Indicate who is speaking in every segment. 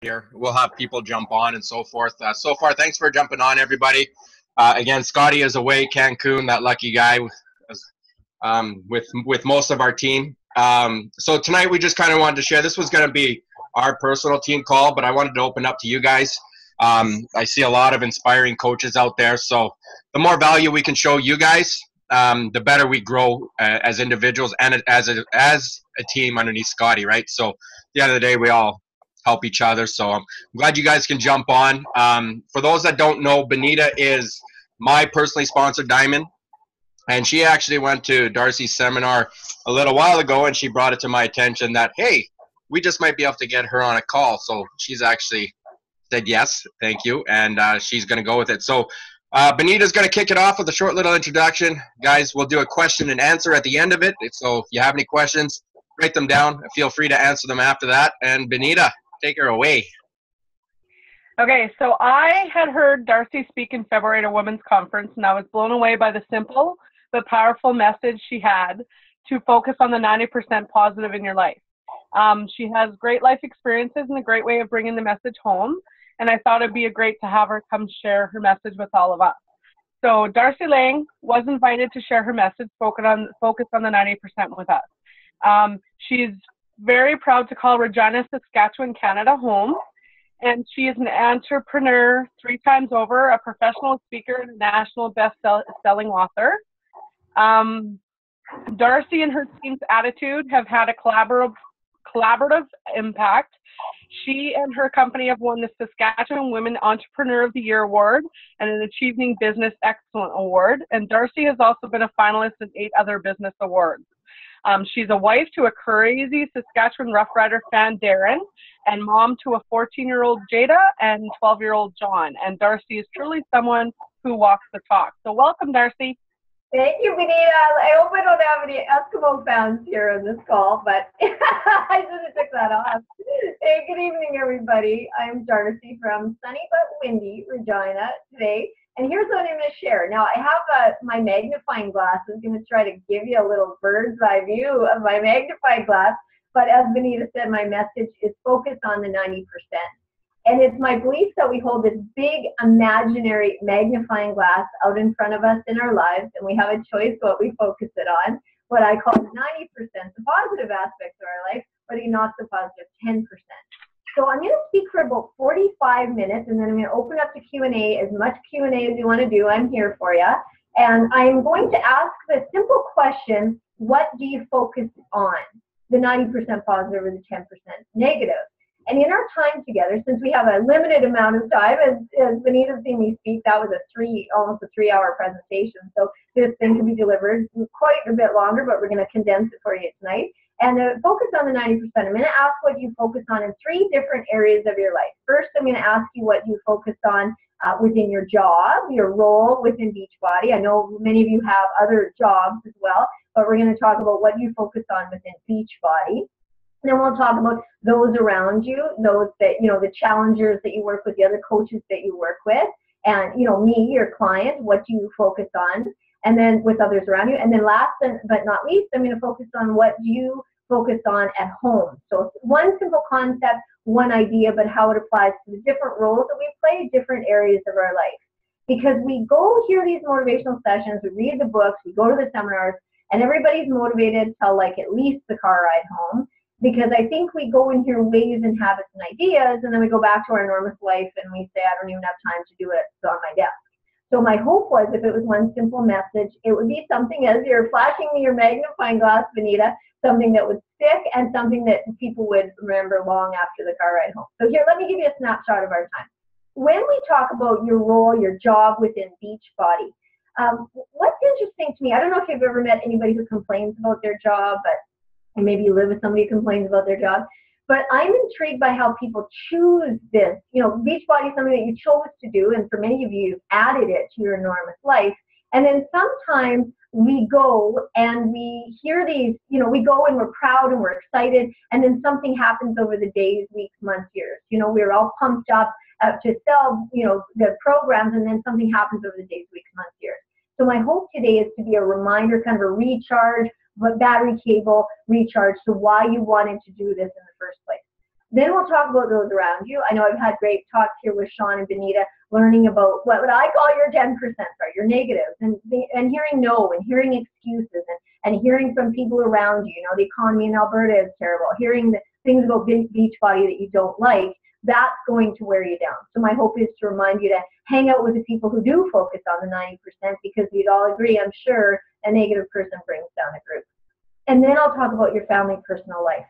Speaker 1: here. We'll have people jump on and so forth. So far, thanks for jumping on, everybody. Again, Scotty is away, Cancun, that lucky guy, with most of our team. So tonight we just kind of wanted to share. This was going to be our personal team call, but I wanted to open up to you guys. I see a lot of inspiring coaches out there, so the more value we can show you guys, the better we grow as individuals and as a team underneath Scotty, right? So at the end of the day, we all help each other. So I'm glad you guys can jump on. For those that don't know, Benita is my personally sponsored diamond. And she actually went to Darcy's seminar a little while ago, and she brought it to my attention that, hey, we just might be able to get her on a call. So she's actually said yes, thank you, and she's going to go with it. So Benita's going to kick it off with a short little introduction. Guys, we'll do a question and answer at the end of it. So if you have any questions, write them down. Feel free to answer them after that. And Benita, take her away.
Speaker 2: Okay, so I had heard Darcy speak in February at a women's conference, and I was blown away by the simple but powerful message she had to focus on the 90% positive in your life. She has great life experiences and a great way of bringing the message home, and I thought it'd be great to have her come share her message with all of us. So Darcy Lang was invited to share her message, focus on the 90% with us. She's very proud to call Regina, Saskatchewan, Canada home. And she is an entrepreneur 3 times over, a professional speaker, and a national best-selling author. Darcy and her team's attitude have had a collaborative impact. She and her company have won the Saskatchewan Women Entrepreneur of the Year Award and an Achieving Business Excellence Award. And Darcy has also been a finalist in 8 other business awards. She's a wife to a crazy Saskatchewan Rough Rider fan, Darren, and mom to a 14-year-old Jada and 12-year-old John. And Darcy is truly someone who walks the talk. So welcome, Darcy.
Speaker 3: Thank you, Benita. I hope I don't have any Eskimo fans here on this call, but I should have took that off. Hey, good evening, everybody. I'm Darcy from sunny but windy Regina today. And here's what I'm going to share. Now, I have my magnifying glass. I'm going to try to give you a little bird's eye view of my magnifying glass. But as Benita said, my message is focused on the 90%. And it's my belief that we hold this big imaginary magnifying glass out in front of us in our lives, and we have a choice what we focus it on, what I call 90%, the positive aspects of our life, or the not so positive 10%. So I'm going to speak for about 45 minutes, and then I'm going to open up to Q&A, as much Q&A as you want to do. I'm here for you. And I'm going to ask the simple question, what do you focus on? The 90% positive or the 10% negative? And in our time together, since we have a limited amount of time, as Benita's seen me speak, that was almost a 3-hour presentation. So this thing can be delivered quite a bit longer, but we're going to condense it for you tonight. And focus on the 90%. I'm going to ask what you focus on in 3 different areas of your life. First, I'm going to ask you what you focus on within your job, your role within Beachbody. I know many of you have other jobs as well, but we're going to talk about what you focus on within Beachbody. And then we'll talk about those around you, those that, the challengers that you work with, the other coaches that you work with, and, me, your client, what do you focus on, and then with others around you. And then last but not least, I'm going to focus on what you focus on at home. So one simple concept, one idea, but how it applies to the different roles that we play, different areas of our life. Because we go hear these motivational sessions, we read the books, we go to the seminars, and everybody's motivated till like at least the car ride home. Because I think we go in here ways and habits and ideas, and then we go back to our enormous life and we say, I don't even have time to do it, it's on my desk. So my hope was, if it was one simple message, it would be something, as you're flashing me your magnifying glass, Benita, something that would stick and something that people would remember long after the car ride home. So here, let me give you a snapshot of our time. When we talk about your role, your job within Beachbody, what's interesting to me, I don't know if you've ever met anybody who complains about their job, and maybe you live with somebody who complains about their job, but I'm intrigued by how people choose this. Beachbody is something that you chose to do, and for many of you, you've added it to your enormous life. And then sometimes we go and we hear these, we go and we're proud and we're excited, and then something happens over the days, weeks, months, years. We're all pumped up to sell, the programs, and then something happens over the days, weeks, months, years. So my hope today is to be a reminder, kind of a recharge, but battery cable recharge to why you wanted to do this in the first place. Then we'll talk about those around you. I know I've had great talks here with Sean and Benita, learning about what I call your 10% are your negatives, and hearing no, and hearing excuses, and hearing from people around you. You know, the economy in Alberta is terrible. Hearing the things about Beachbody that you don't like, that's going to wear you down. So my hope is to remind you to hang out with the people who do focus on the 90%, because we'd all agree, I'm sure, a negative person brings down a group. And then I'll talk about your family personal life.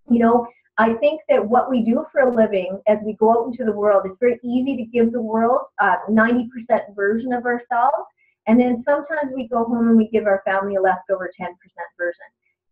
Speaker 3: You know, I think that what we do for a living as we go out into the world, it's very easy to give the world a 90% version of ourselves. And then sometimes we go home and we give our family a leftover 10% version.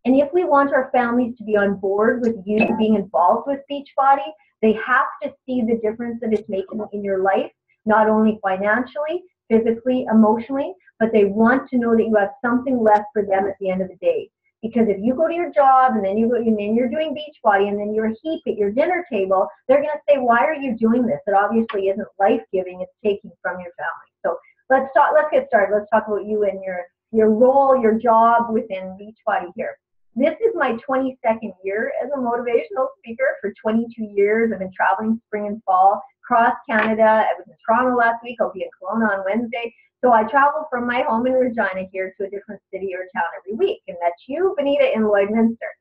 Speaker 3: And if we want our families to be on board with you being involved with Beachbody, they have to see the difference that it's making in your life, not only financially, physically, emotionally, but they want to know that you have something left for them at the end of the day. Because if you go to your job and then you're doing Beachbody and then you're a heap at your dinner table, they're going to say, why are you doing this? It obviously isn't life-giving. It's taking from your family. So let's get started. Let's talk about you and your role, your job within Beachbody here. This is my 22nd year as a motivational speaker. For 22 years, I've been traveling spring and fall across Canada. I was in Toronto last week. I'll be in Kelowna on Wednesday. So I travel from my home in Regina here to a different city or town every week. And that's you, Benita, in Lloydminster.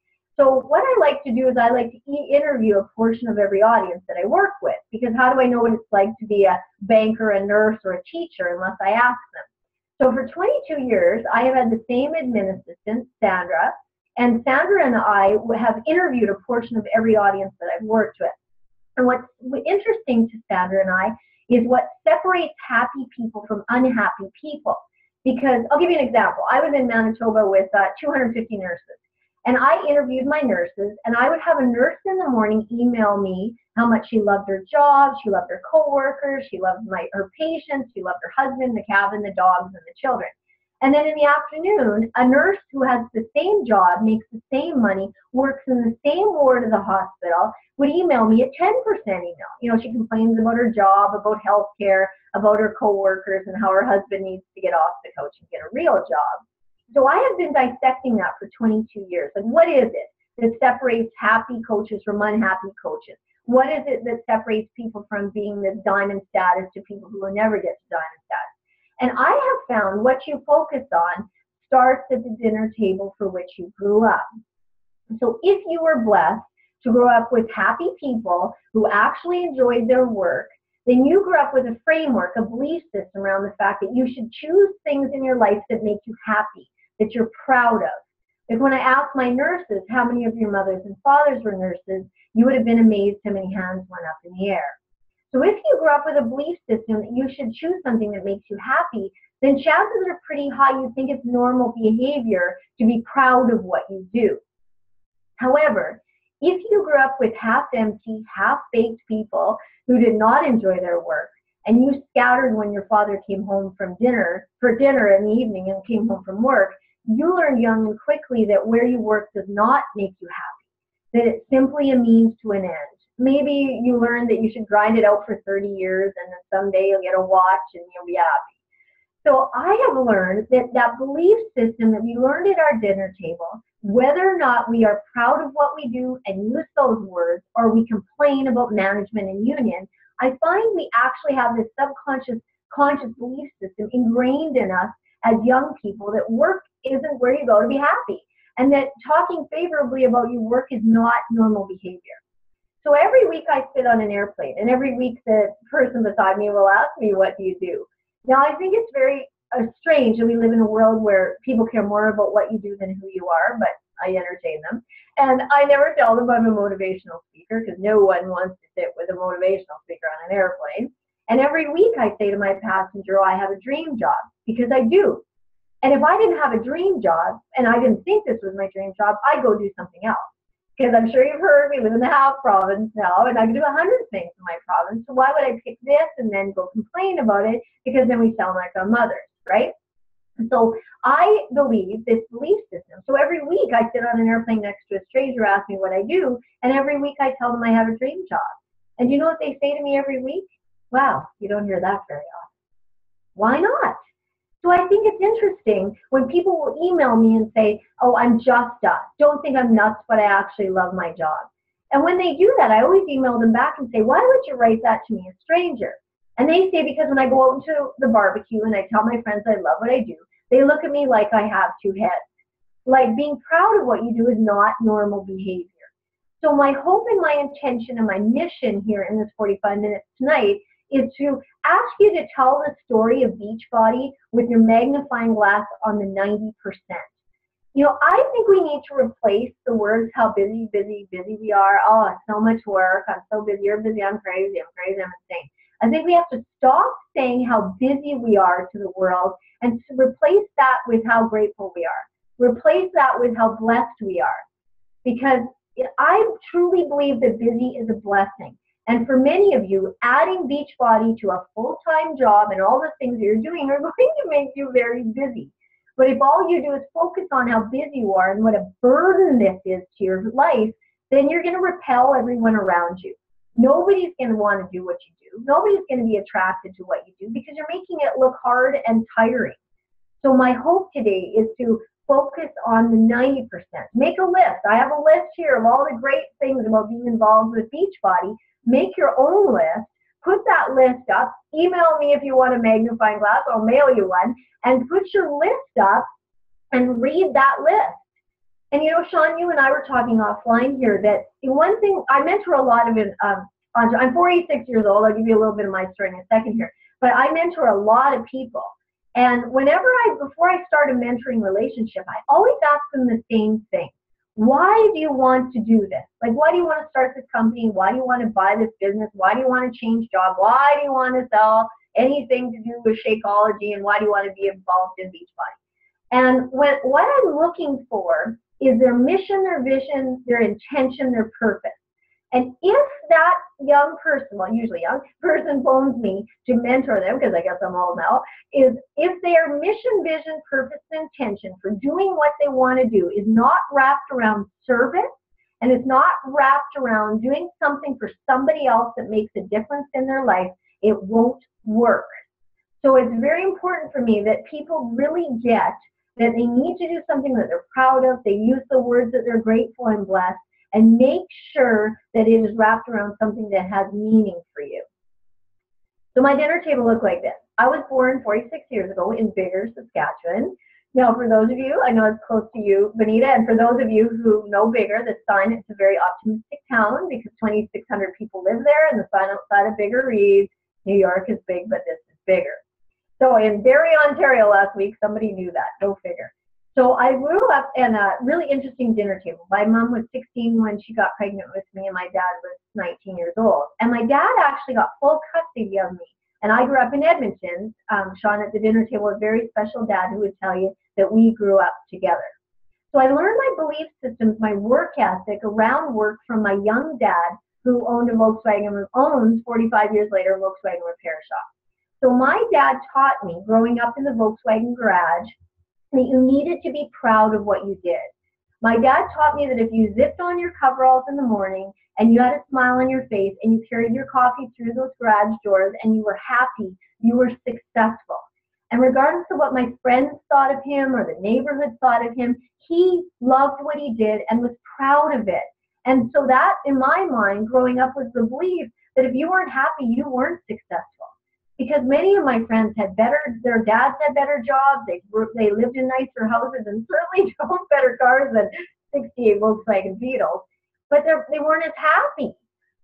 Speaker 3: So what I like to do is I like to interview a portion of every audience that I work with. Because how do I know what it's like to be a banker, a nurse, or a teacher unless I ask them? So for 22 years, I have had the same admin assistant, Sandra. And Sandra and I have interviewed a portion of every audience that I've worked with. And what's interesting to Sandra and I is what separates happy people from unhappy people. Because I'll give you an example. I was in Manitoba with 250 nurses. And I interviewed my nurses, and I would have a nurse in the morning email me how much she loved her job, she loved her coworkers, she loved her patients, she loved her husband, the cabin, the dogs, and the children. And then in the afternoon, a nurse who has the same job, makes the same money, works in the same ward of the hospital, would email me a 10% email. You know, she complains about her job, about health care, about her coworkers, and how her husband needs to get off the couch and get a real job. So I have been dissecting that for 22 years. Like, what is it that separates happy coaches from unhappy coaches? What is it that separates people from being this diamond status to people who will never get to diamond status? And I have found what you focus on starts at the dinner table for which you grew up. So if you were blessed to grow up with happy people who actually enjoyed their work, then you grew up with a framework, a belief system around the fact that you should choose things in your life that make you happy, that you're proud of. Like when I asked my nurses how many of your mothers and fathers were nurses, you would have been amazed how many hands went up in the air. So if you grew up with a belief system that you should choose something that makes you happy, then chances are pretty high you think it's normal behavior to be proud of what you do. However, if you grew up with half-empty, half-baked people who did not enjoy their work, and you scattered when your father came home for dinner in the evening and came home from work, you learned young and quickly that where you work does not make you happy, that it's simply a means to an end. Maybe you learned that you should grind it out for 30 years and then someday you'll get a watch and you'll be happy. So I have learned that that belief system that we learned at our dinner table, whether or not we are proud of what we do and use those words, or we complain about management and union, I find we actually have this conscious belief system ingrained in us as young people that work isn't where you go to be happy, and that talking favorably about your work is not normal behavior. So every week I sit on an airplane, and every week the person beside me will ask me, what do you do? Now, I think it's very strange that we live in a world where people care more about what you do than who you are, but I entertain them. And I never tell them I'm a motivational speaker, because no one wants to sit with a motivational speaker on an airplane. And every week I say to my passenger, I have a dream job, because I do. And if I didn't have a dream job, and I didn't think this was my dream job, I'd go do something else. Because I'm sure you've heard we live in the half province now, and I can do 100 things in my province. So why would I pick this and then go complain about it? Because then we sound like our mothers, right? So I believe this belief system. So every week I sit on an airplane next to a stranger, ask me what I do, and every week I tell them I have a dream job. And you know what they say to me every week? Wow, you don't hear that very often. Why not? So I think it's interesting when people will email me and say, oh, I'm just don't think I'm nuts, but I actually love my job. And when they do that, I always email them back and say, why would you write that to me, a stranger? And they say, because when I go out into the barbecue and I tell my friends I love what I do, they look at me like I have two heads. Like, being proud of what you do is not normal behavior. So my hope and my intention and my mission here in this 45 minutes tonight is to ask you to tell the story of Beachbody with your magnifying glass on the 90%. You know, I think we need to replace the words how busy, busy, busy we are. Oh, it's so much work. I'm so busy. You're busy. I'm crazy. I'm insane. I think we have to stop saying how busy we are to the world and to replace that with how grateful we are. Replace that with how blessed we are. Because I truly believe that busy is a blessing. And for many of you, adding Beachbody to a full-time job and all the things you're doing are going to make you very busy. But if all you do is focus on how busy you are and what a burden this is to your life, then you're going to repel everyone around you. Nobody's going to want to do what you do. Nobody's going to be attracted to what you do because you're making it look hard and tiring. So my hope today is to focus on the 90%. Make a list. I have a list here of all the great things about being involved with Beachbody. Make your own list. Put that list up. Email me if you want a magnifying glass. I'll mail you one. And put your list up and read that list. And you know, Sean, you and I were talking offline here that one thing, I mentor a lot of, I'm 46 years old. I'll give you a little bit of my story in a second here. But I mentor a lot of people. And before I start a mentoring relationship, I always ask them the same thing. Why do you want to do this? Like, why do you want to start this company? Why do you want to buy this business? Why do you want to change job? Why do you want to sell anything to do with Shakeology? And why do you want to be involved in Beachbody? And what I'm looking for is their mission, their vision, their intention, their purpose. And if that young person, well, usually young person phones me to mentor them, because I guess I'm old now, is if their mission, vision, purpose, and intention for doing what they want to do is not wrapped around service, and it's not wrapped around doing something for somebody else that makes a difference in their life, it won't work. So it's very important for me that people really get that they need to do something that they're proud of. They use the words that they're grateful and blessed, and make sure that it is wrapped around something that has meaning for you. So my dinner table looked like this. I was born 46 years ago in Biggar, Saskatchewan. Now, for those of you, I know it's close to you, Benita, and for those of you who know Biggar, the sign, it's a very optimistic town because 2,600 people live there, and the sign outside of Biggar reads, New York is big, but this is bigger. So in Barrie, Ontario last week, somebody knew that, go figure. So I grew up in a really interesting dinner table. My mom was 16 when she got pregnant with me, and my dad was 19 years old. And my dad actually got full custody of me. And I grew up in Edmonton. Sean, at the dinner table, a very special dad who would tell you that we grew up together. So I learned my belief systems, my work ethic around work from my young dad, who owned a Volkswagen, owns 45 years later, a Volkswagen repair shop. So my dad taught me, growing up in the Volkswagen garage, that you needed to be proud of what you did. My dad taught me that if you zipped on your coveralls in the morning and you had a smile on your face and you carried your coffee through those garage doors and you were happy, you were successful. And regardless of what my friends thought of him or the neighborhood thought of him, he loved what he did and was proud of it. And so that, in my mind, growing up was the belief that if you weren't happy, you weren't successful. Because many of my friends had their dads had better jobs, they lived in nicer houses, and certainly drove better cars than 68 Volkswagen Beetles, but they weren't as happy.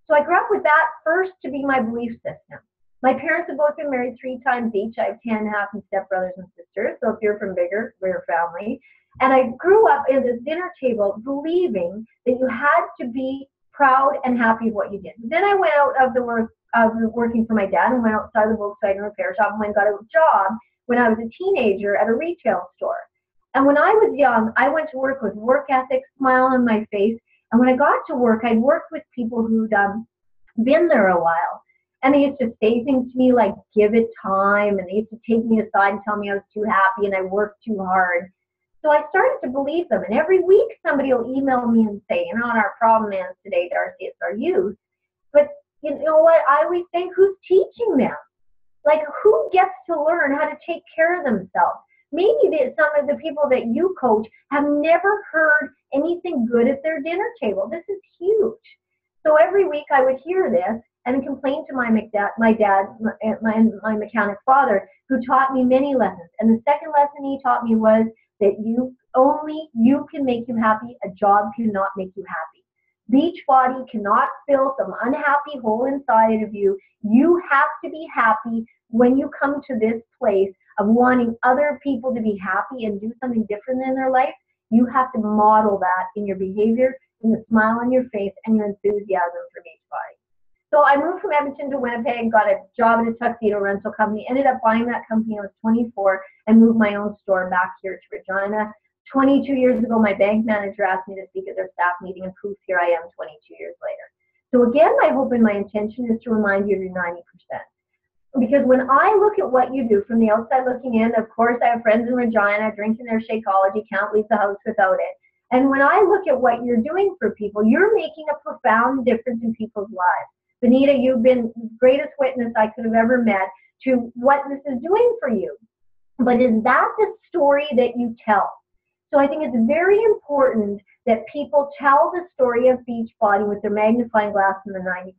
Speaker 3: So I grew up with that first to be my belief system. My parents have both been married 3 times each. I have 10 half and stepbrothers and sisters, so if you're from Biggar, we're family. And I grew up in this dinner table believing that you had to be proud and happy of what you did. Then I went out of the work of working for my dad and went outside the Volkswagen repair shop and went and got a job when I was a teenager at a retail store. And when I was young, I went to work with work ethic, smile on my face. And when I got to work, I'd worked with people who'd been there a while. And they used to say things to me like, give it time. And they used to take me aside and tell me I was too happy and I worked too hard. So I started to believe them. And every week somebody will email me and say, you know what our problem is today, Darcy, it's our youth. But you know what? I always think, who's teaching them? Like, who gets to learn how to take care of themselves? Maybe some of the people that you coach have never heard anything good at their dinner table. This is huge. So every week I would hear this and complain to my mechanic father, who taught me many lessons. And the second lesson he taught me was that you can make you happy. A job cannot make you happy. Beachbody cannot fill some unhappy hole inside of you. You have to be happy when you come to this place of wanting other people to be happy and do something different in their life. You have to model that in your behavior, in the smile on your face, and your enthusiasm for Beachbody. So I moved from Edmonton to Winnipeg, got a job at a tuxedo rental company, ended up buying that company. I was 24 and moved my own store back here to Regina. 22 years ago, my bank manager asked me to speak at their staff meeting, and poof, here I am 22 years later. So again, my hope and my intention is to remind you of your 90%. Because when I look at what you do from the outside looking in, of course, I have friends in Regina drinking their Shakeology, can't leave the house without it. And when I look at what you're doing for people, you're making a profound difference in people's lives. Benita, you've been the greatest witness I could have ever met to what this is doing for you. But is that the story that you tell? So I think it's very important that people tell the story of Beachbody with their magnifying glass and the 90%.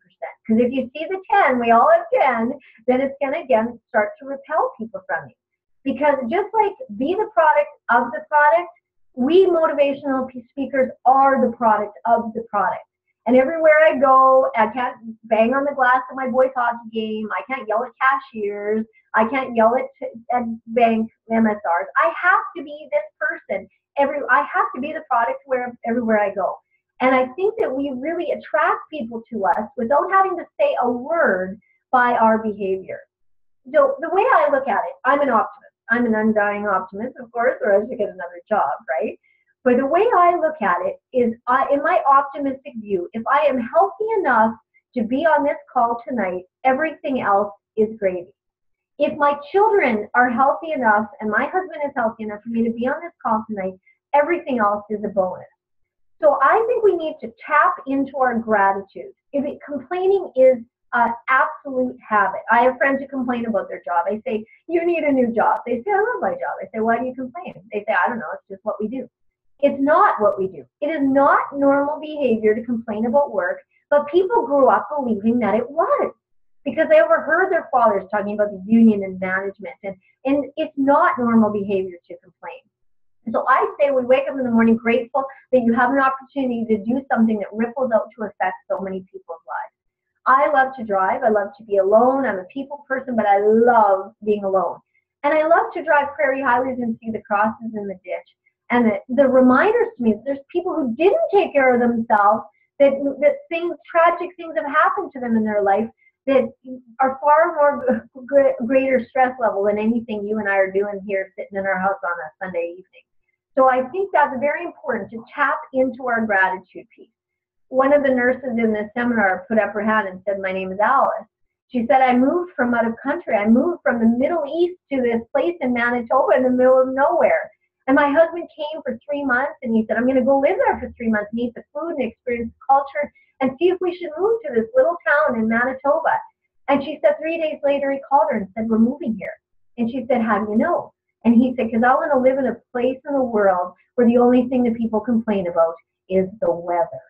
Speaker 3: Because if you see the 10, we all have 10, then it's going to, again, start to repel people from you. Because just like be the product of the product, we motivational speakers are the product of the product. And everywhere I go, I can't bang on the glass at my boys' hockey game. I can't yell at cashiers. I can't yell at bank MSRs. I have to be this person. I have to be the product everywhere I go. And I think that we really attract people to us without having to say a word by our behavior. So the way I look at it, I'm an optimist. I'm an undying optimist, of course, or else you get another job, right? But the way I look at it is, in my optimistic view, if I am healthy enough to be on this call tonight, everything else is gravy. If my children are healthy enough and my husband is healthy enough for me to be on this call tonight, everything else is a bonus. So I think we need to tap into our gratitude. Complaining is an absolute habit. I have friends who complain about their job. I say, you need a new job. They say, I love my job. I say, why do you complain? They say, I don't know, it's just what we do. It's not what we do. It is not normal behavior to complain about work, but people grew up believing that it was because they overheard their fathers talking about the union and management, and it's not normal behavior to complain. So I say we wake up in the morning grateful that you have an opportunity to do something that ripples out to affect so many people's lives. I love to drive. I love to be alone. I'm a people person, but I love being alone. And I love to drive Prairie Highways and see the crosses in the ditch. And the reminders to me that there's people who didn't take care of themselves, that tragic things have happened to them in their life that are far more greater stress level than anything you and I are doing here sitting in our house on a Sunday evening. So I think that's very important to tap into our gratitude piece. One of the nurses in this seminar put up her hand and said, my name is Alice. She said, I moved from out of country. I moved from the Middle East to this place in Manitoba in the middle of nowhere. And my husband came for 3 months and he said, I'm going to go live there for 3 months and eat the food and experience the culture and see if we should move to this little town in Manitoba. And she said 3 days later, he called her and said, we're moving here. And she said, how do you know? And he said, because I want to live in a place in the world where the only thing that people complain about is the weather.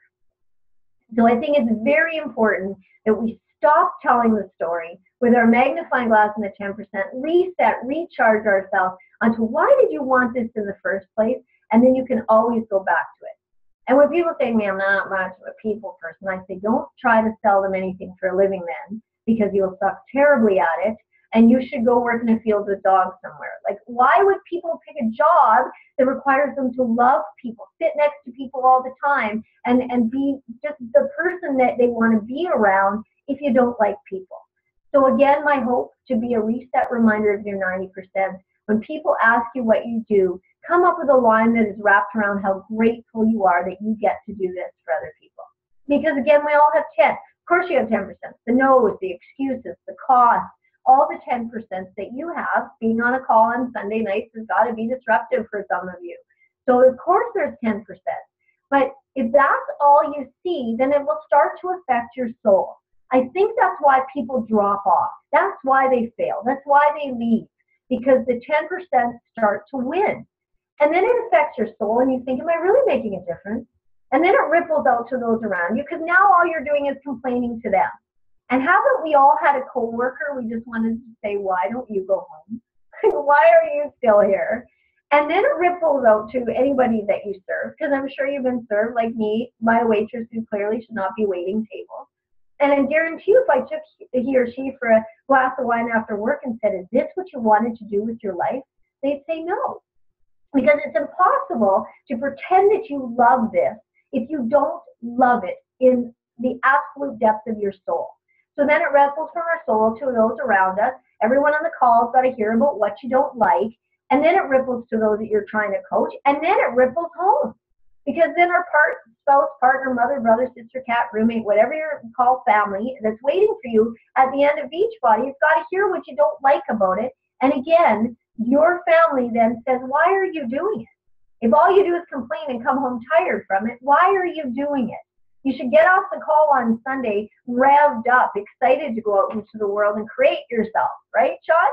Speaker 3: So I think it's very important that we stop telling the story with our magnifying glass and the 10%, reset, recharge ourselves onto why did you want this in the first place, and then you can always go back to it. And when people say, man, I'm not much of a people person, I say, don't try to sell them anything for a living then, because you'll suck terribly at it, and you should go work in a field with dogs somewhere. Like, why would people pick a job that requires them to love people, sit next to people all the time, and be just the person that they want to be around if you don't like people? So again, my hope to be a reset reminder of your 90%. When people ask you what you do, come up with a line that is wrapped around how grateful you are that you get to do this for other people. Because again, we all have 10. Of course you have 10%. The no's, the excuses, the costs, all the 10% that you have. Being on a call on Sunday nights has got to be disruptive for some of you. So of course there's 10%. But if that's all you see, then it will start to affect your soul. I think that's why people drop off. That's why they fail. That's why they leave. Because the 10% start to win. And then it affects your soul and you think, am I really making a difference? And then it ripples out to those around you because now all you're doing is complaining to them. And haven't we all had a coworker we just wanted to say, why don't you go home? Why are you still here? And then it ripples out to anybody that you serve, because I'm sure you've been served like me by a waitress who clearly should not be waiting tables. And I guarantee you, if I took he or she for a glass of wine after work and said, is this what you wanted to do with your life? They'd say no. Because it's impossible to pretend that you love this if you don't love it in the absolute depth of your soul. So then it ripples from our soul to those around us. Everyone on the call's got to hear about what you don't like. And then it ripples to those that you're trying to coach. And then it ripples home. Because then our spouse, partner, mother, brother, sister, cat, roommate, whatever you call family that's waiting for you at the end of Beachbody, has got to hear what you don't like about it. And again, your family then says, why are you doing it? If all you do is complain and come home tired from it, why are you doing it? You should get off the call on Sunday revved up, excited to go out into the world and create yourself, right, Sean?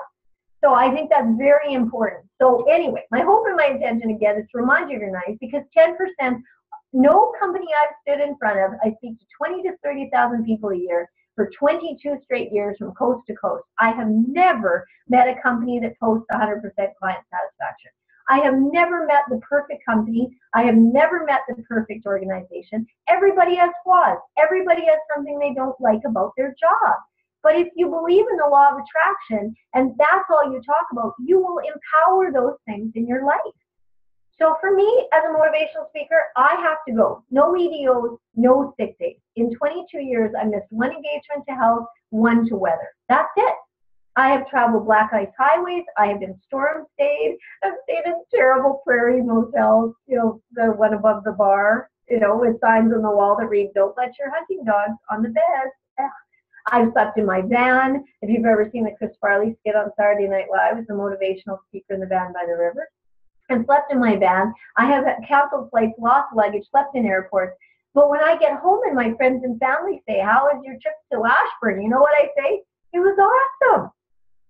Speaker 3: So I think that's very important. So anyway, my hope and my intention again is to remind you tonight, because 10%, no company I've stood in front of, I speak to 20 to 30,000 people a year for 22 straight years from coast to coast. I have never met a company that posts 100% client satisfaction. I have never met the perfect company. I have never met the perfect organization. Everybody has flaws. Everybody has something they don't like about their job. But if you believe in the law of attraction and that's all you talk about, you will empower those things in your life. So for me, as a motivational speaker, I have to go. No EDOs, no sick days. In 22 years, I missed one engagement to health, one to weather. That's it. I have traveled black ice highways. I have been storm stayed. I've stayed in terrible prairie motels, the one above the bar, with signs on the wall that read, don't let your hunting dogs on the bed. I've slept in my van. If you've ever seen the Chris Farley skit on Saturday Night Live, it's a motivational speaker in the van by the river. And slept in my van. I have canceled flights, lost luggage, slept in airports. But when I get home and my friends and family say, how was your trip to Ashburn? You know what I say? It was awesome.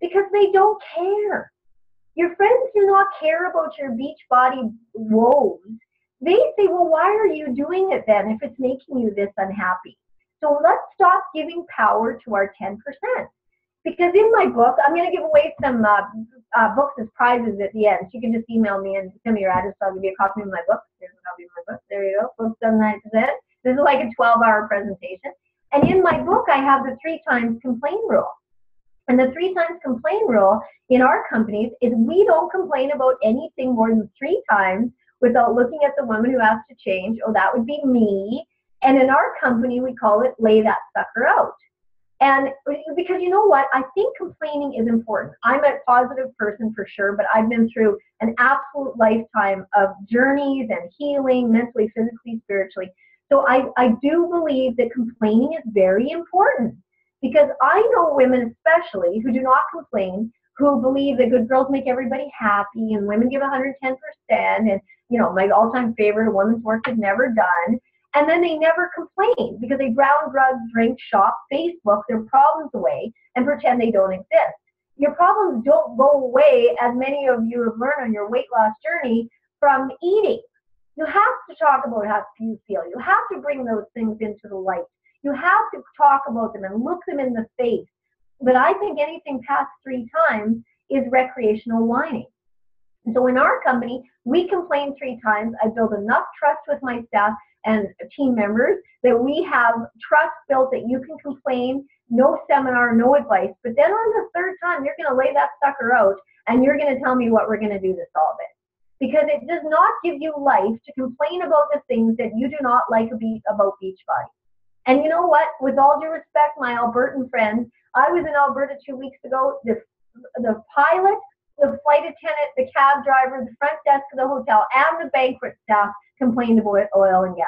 Speaker 3: Because they don't care. Your friends do not care about your Beachbody woes. They say, well, why are you doing it then if it's making you this unhappy? So let's stop giving power to our 10%. Because in my book, I'm going to give away some books as prizes at the end. So you can just email me and send me your address. I'll give you a copy of my book. Here's a copy of my book. There you go. Books done 9%. This is like a 12-hour presentation. And in my book, I have the 3 times complain rule. And the 3 times complain rule in our companies is we don't complain about anything more than 3 times without looking at the woman who has to change. Oh, that would be me. And in our company, we call it lay that sucker out. And because you know what? I think complaining is important. I'm a positive person for sure, but I've been through an absolute lifetime of journeys and healing mentally, physically, spiritually. So I do believe that complaining is very important. Because I know women especially who do not complain, who believe that good girls make everybody happy and women give 110%. And, my all-time favorite, a woman's work is never done. And then they never complain because they drown, drug, drink, shop, Facebook their problems away and pretend they don't exist. Your problems don't go away, as many of you have learned on your weight loss journey, from eating. You have to talk about how you feel. You have to bring those things into the light. You have to talk about them and look them in the face. But I think anything past 3 times is recreational whining. And so in our company, we complain 3 times. I build enough trust with my staff and team members that we have trust built that you can complain, no seminar, no advice. But then on the 3rd time, you're going to lay that sucker out and you're going to tell me what we're going to do to solve it. Because it does not give you life to complain about the things that you do not like about Beachbody. And you know what? With all due respect, my Albertan friends, I was in Alberta 2 weeks ago. The pilot, the flight attendant, the cab driver, the front desk of the hotel, and the banquet staff complained about oil and gas.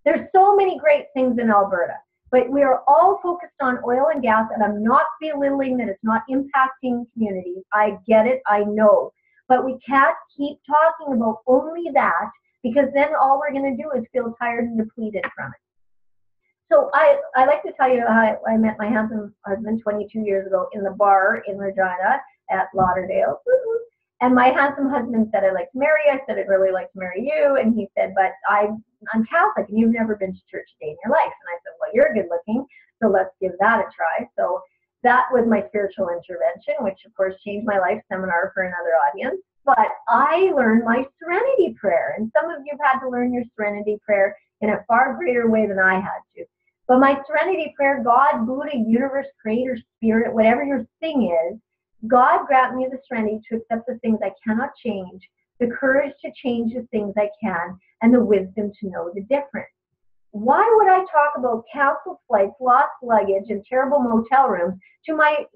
Speaker 3: There's so many great things in Alberta, but we are all focused on oil and gas, and I'm not belittling that it's not impacting communities. I get it. I know. But we can't keep talking about only that, because then all we're going to do is feel tired and depleted from it. So I like to tell you how I met my handsome husband 22 years ago in the bar in Regina at Lauderdale. And my handsome husband said, I'd like to marry you. I said, I'd really like to marry you. And he said, but I'm Catholic and you've never been to church a day in your life. And I said, well, you're good looking, so let's give that a try. So that was my spiritual intervention, which of course changed my life, seminar for another audience. But I learned my serenity prayer. And some of you have had to learn your serenity prayer in a far greater way than I had to. But my serenity prayer, God, Buddha, universe, creator, spirit, whatever your thing is, God grant me the serenity to accept the things I cannot change, the courage to change the things I can, and the wisdom to know the difference. Why would I talk about canceled flights, lost luggage, and terrible motel rooms to my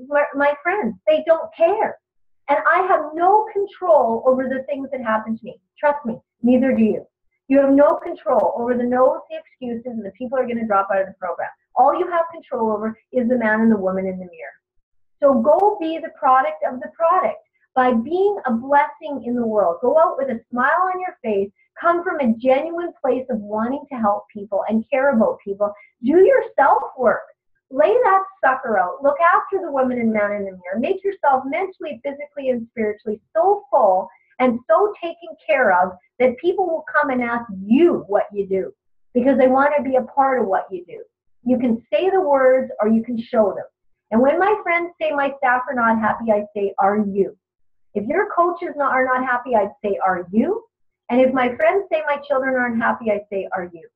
Speaker 3: friends? They don't care. And I have no control over the things that happen to me. Trust me, neither do you. You have no control over the no's, the excuses, and the people are going to drop out of the program. All you have control over is the man and the woman in the mirror. So go be the product of the product by being a blessing in the world. Go out with a smile on your face. Come from a genuine place of wanting to help people and care about people. Do your self-work. Lay that sucker out. Look after the woman and man in the mirror. Make yourself mentally, physically, and spiritually so full and so taken care of that people will come and ask you what you do because they want to be a part of what you do. You can say the words or you can show them. And when my friends say my staff are not happy, I say, are you? If your coaches are not happy, I'd say, are you? And if my friends say my children aren't happy, I say, are you?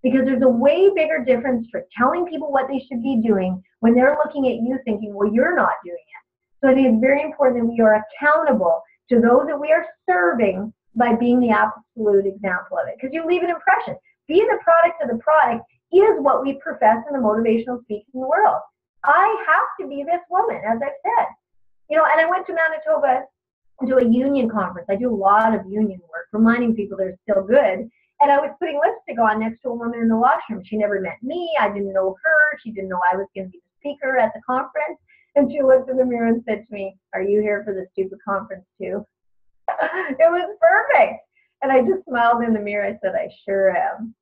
Speaker 3: Because there's a way bigger difference for telling people what they should be doing when they're looking at you thinking, well, you're not doing it. So I think it's very important that we are accountable to those that we are serving by being the absolute example of it. Because you leave an impression. Being the product of the product is what we profess in the motivational speaking world. I have to be this woman, as I've said. You know, and I went to Manitoba to a union conference. I do a lot of union work, reminding people they're still good. And I was putting lipstick on next to a woman in the washroom. She never met me. I didn't know her. She didn't know I was going to be the speaker at the conference. And she looked in the mirror and said to me, are you here for the stupid conference too? It was perfect. And I just smiled in the mirror. I said, I sure am.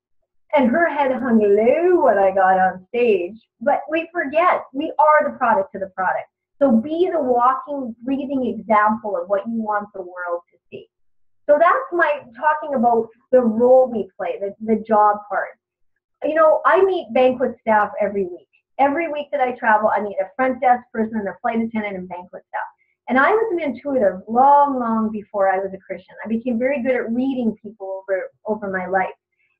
Speaker 3: And her head hung low when I got on stage. But we forget, we are the product of the product. So be the walking, breathing example of what you want the world to see. So that's my talking about the role we play, the job part. You know, I meet banquet staff every week. Every week that I travel, I meet a front desk person and a flight attendant and banquet staff. And I was an intuitive long before I was a Christian. I became very good at reading people over my life.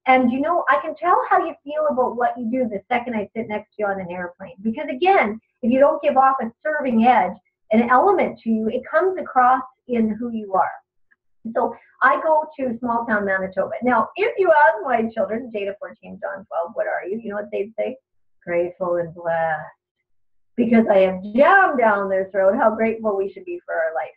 Speaker 3: And, you know, I can tell how you feel about what you do the second I sit next to you on an airplane. Because, again, if you don't give off a serving edge, an element to you, it comes across in who you are. So I go to small town Manitoba. Now, if you ask my children, Jada 14, John 12, what are you? You know what they'd say? Grateful and blessed. Because I have jammed down their throat how grateful we should be for our life.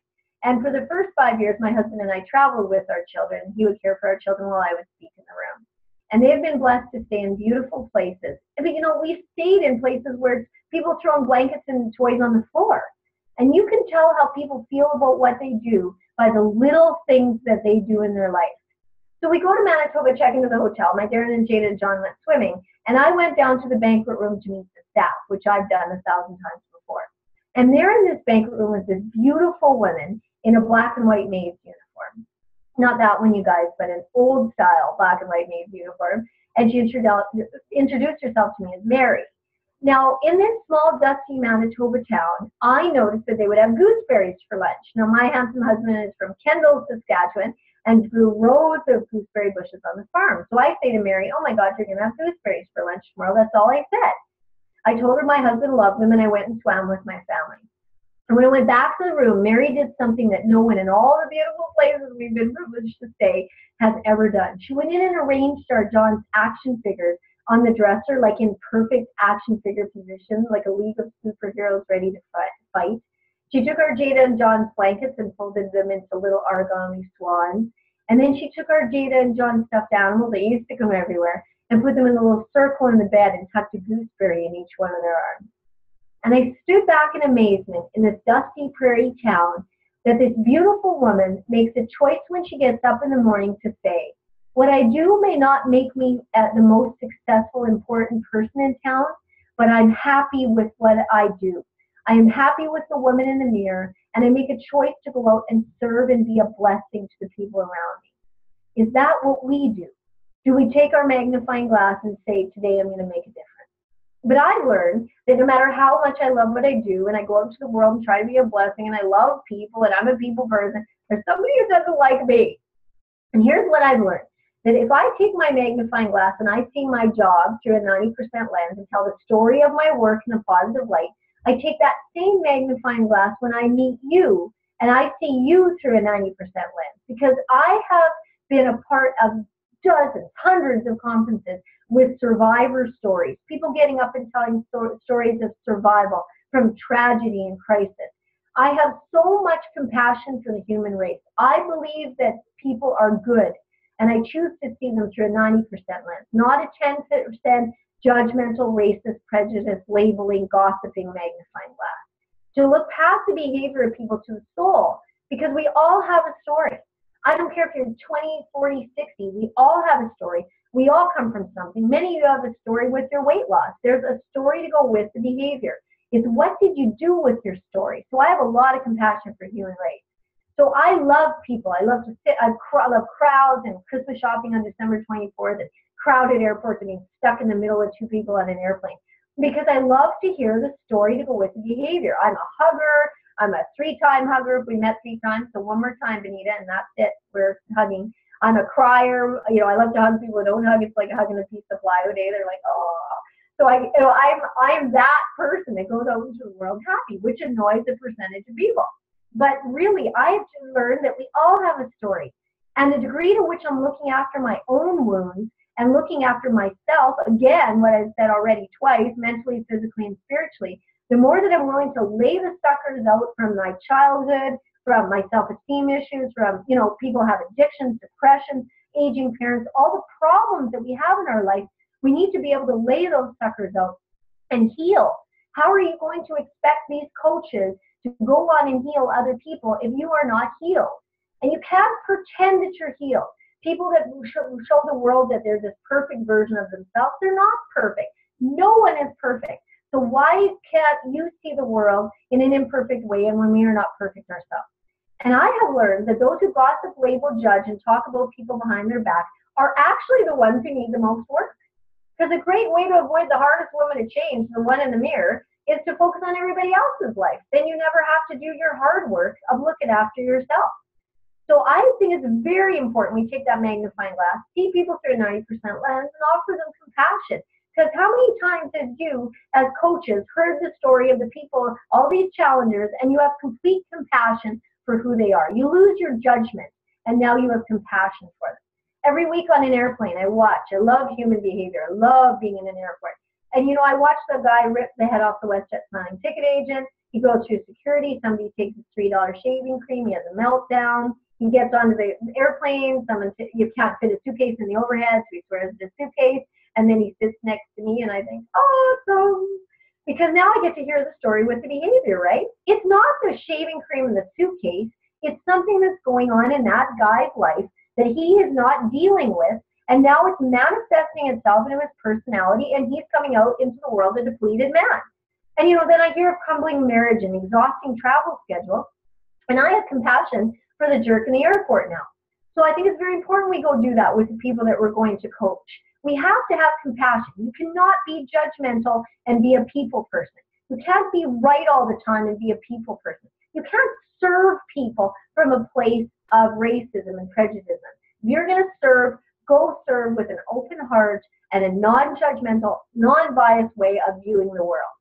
Speaker 3: And for the first 5 years, my husband and I traveled with our children. He would care for our children while I would speak in the room. And they have been blessed to stay in beautiful places. But, you know, we stayed in places where people throwing blankets and toys on the floor. And you can tell how people feel about what they do by the little things that they do in their life. So we go to Manitoba, check into the hotel. My Darren and Jada and John went swimming. And I went down to the banquet room to meet the staff, which I've done 1,000 times before. And there in this banquet room was this beautiful woman in a black and white maid's uniform. Not that one, you guys, but an old style black and white maid's uniform. And she introduced herself to me as Mary. Now, in this small, dusty Manitoba town, I noticed that they would have gooseberries for lunch. Now, my handsome husband is from Kendall, Saskatchewan, and grew rows of gooseberry bushes on the farm. So I say to Mary, oh my God, you're going to have gooseberries for lunch tomorrow. That's all I said. I told her my husband loved them, and I went and swam with my family. And when I went back to the room, Mary did something that no one in all the beautiful places we've been privileged to stay has ever done. She went in and arranged our John's action figures on the dresser, like in perfect action figure position, like a league of superheroes ready to fight. She took our Jada and John's blankets and folded them into little origami swans. And then she took our Jada and John's stuffed animals, they used to stick them everywhere, and put them in a little circle in the bed and tucked a gooseberry in each one of their arms. And I stood back in amazement in this dusty prairie town that this beautiful woman makes a choice when she gets up in the morning to say, what I do may not make me the most successful, important person in town, but I'm happy with what I do. I am happy with the woman in the mirror, and I make a choice to go out and serve and be a blessing to the people around me. Is that what we do? Do we take our magnifying glass and say, today I'm going to make a difference? But I learned that no matter how much I love what I do, and I go out into the world and try to be a blessing, and I love people, and I'm a people person, there's somebody who doesn't like me. And here's what I've learned. That if I take my magnifying glass and I see my job through a 90% lens and tell the story of my work in a positive light, I take that same magnifying glass when I meet you, and I see you through a 90% lens. Because I have been a part of dozens, hundreds of conferences with survivor stories, people getting up and telling stories of survival from tragedy and crisis. I have so much compassion for the human race. I believe that people are good, and I choose to see them through a 90% lens, not a 10% judgmental, racist, prejudice, labeling, gossiping, magnifying glass. To look past the behavior of people to the soul, because we all have a story. I don't care if you're 20, 40, 60, we all have a story. We all come from something. Many of you have a story with your weight loss. There's a story to go with the behavior. It's what did you do with your story? So I have a lot of compassion for human race. So I love people. I love to sit. I love crowds and Christmas shopping on December 24th and crowded airports and being stuck in the middle of two people on an airplane. Because I love to hear the story to go with the behavior. I'm a hugger. I'm a 3-time hugger if we met 3 times. So one more time, Benita, and that's it. We're hugging. I'm a crier. You know, I love to hug people who don't hug. It's like hugging a piece of plywood. They're like, oh. So I'm that person that goes out into the world happy, which annoys a percentage of people. But really, I have to learn that we all have a story. And the degree to which I'm looking after my own wounds and looking after myself, again, what I've said already twice, mentally, physically, and spiritually, the more that I'm willing to lay the suckers out from my childhood, from my self-esteem issues, from, you know, people have addictions, depression, aging parents, all the problems that we have in our life, we need to be able to lay those suckers out and heal. How are you going to expect these coaches to go on and heal other people if you are not healed? And you can't pretend that you're healed. People that show the world that they're this perfect version of themselves, they're not perfect. No one is perfect. So why can't you see the world in an imperfect way and when we are not perfect ourselves? And I have learned that those who gossip, label, judge, and talk about people behind their back are actually the ones who need the most work. Because a great way to avoid the hardest woman to change, the one in the mirror, is to focus on everybody else's life. Then you never have to do your hard work of looking after yourself. So I think it's very important we take that magnifying glass, see people through a 90% lens, and offer them compassion. Because how many times have you, as coaches, heard the story of the people, all these challengers, and you have complete compassion for who they are? You lose your judgment, and now you have compassion for them. Every week on an airplane, I watch. I love human behavior. I love being in an airport. And, you know, I watched the guy rip the head off the WestJet smiling ticket agent. He goes through security. Somebody takes his $3 shaving cream. He has a meltdown. He gets onto the airplane. You can't fit a suitcase in the overhead, so he swears it's a suitcase. And then he sits next to me, and I think, awesome. Because now I get to hear the story with the behavior, right? It's not the shaving cream in the suitcase. It's something that's going on in that guy's life that he is not dealing with. And now it's manifesting itself into his personality, and he's coming out into the world a depleted man. And, you know, then I hear of crumbling marriage and exhausting travel schedule. And I have compassion for the jerk in the airport now. So I think it's very important we go do that with the people that we're going to coach. We have to have compassion. You cannot be judgmental and be a people person. You can't be right all the time and be a people person. You can't serve people from a place of racism and prejudice. If you're going to serve, go serve with an open heart and a non-judgmental, non-biased way of viewing the world.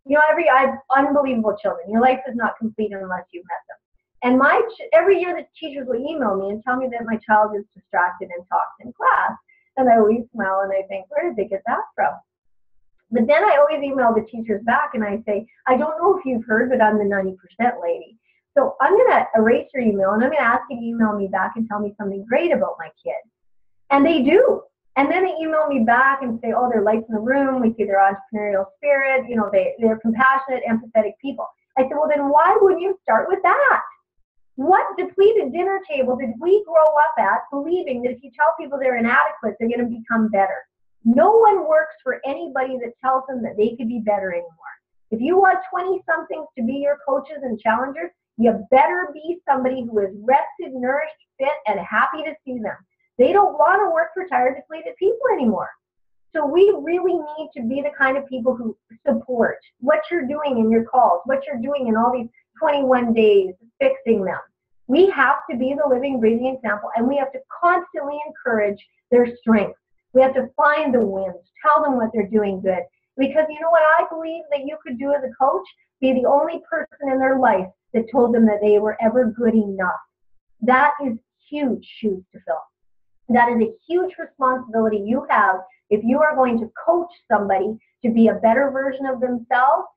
Speaker 3: You know, I have unbelievable children. Your life is not complete unless you've met them. And every year the teachers will email me and tell me that my child is distracted and talks in class. And I always smile and I think, where did they get that from? But then I always email the teachers back and I say, I don't know if you've heard, but I'm the 90% lady. So I'm going to erase your email and I'm going to ask you to email me back and tell me something great about my kid. And they do. And then they email me back and say, oh, they're lights in the room. We see their entrepreneurial spirit. You know, they're compassionate, empathetic people. I said, well, then why wouldn't you start with that? What depleted dinner table did we grow up at believing that if you tell people they're inadequate, they're going to become better? No one works for anybody that tells them that they could be better anymore. If you want 20-somethings to be your coaches and challengers, You better be somebody who is rested, nourished, fit, and happy to see them. They don't want to work for tired, depleted people anymore. So we really need to be the kind of people who support what you're doing in your calls, what you're doing in all these 21 days, fixing them. We have to be the living, breathing example, and we have to constantly encourage their strengths. We have to find the wins, tell them what they're doing good. Because you know what I believe that you could do as a coach? Be the only person in their life that told them that they were ever good enough. That is huge shoes to fill. That is a huge responsibility you have if you are going to coach somebody to be a better version of themselves.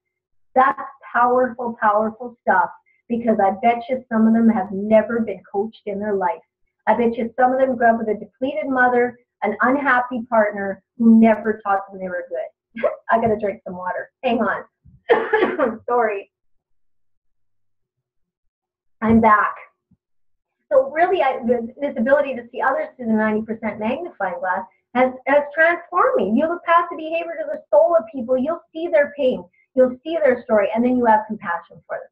Speaker 3: That's powerful, powerful stuff, because I bet you some of them have never been coached in their life. I bet you some of them grew up with a depleted mother, an unhappy partner who never taught them they were good. I gotta drink some water. Hang on. Sorry. I'm back. So really, this ability to see others through the 90% magnifying glass has transformed me. You look past the behavior to the soul of people, you'll see their pain, you'll see their story, and then you have compassion for them.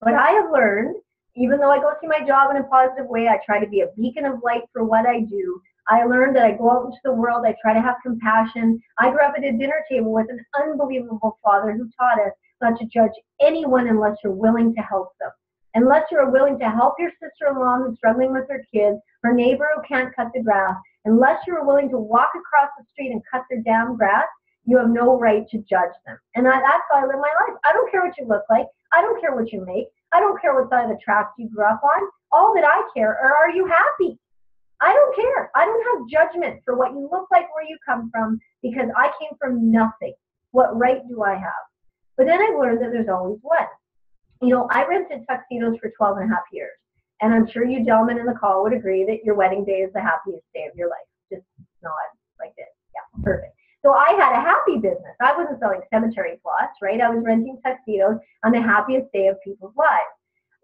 Speaker 3: But I have learned, even though I go through my job in a positive way, I try to be a beacon of light for what I do. I learned that I go out into the world, I try to have compassion. I grew up at a dinner table with an unbelievable father who taught us not to judge anyone unless you're willing to help them. Unless you're willing to help your sister-in-law who's struggling with her kids, her neighbor who can't cut the grass, unless you're willing to walk across the street and cut their damn grass, you have no right to judge them. And that's how I live my life. I don't care what you look like. I don't care what you make. I don't care what side of the tracks you grew up on. All that I care are you happy? I don't care. I don't have judgment for what you look like, where you come from, because I came from nothing. What right do I have? But then I learned that there's always one. You know, I rented tuxedos for 12 and a half years. And I'm sure you gentlemen in the call would agree that your wedding day is the happiest day of your life. Just nod like this. Yeah, perfect. So I had a happy business. I wasn't selling cemetery plots, right? I was renting tuxedos on the happiest day of people's lives.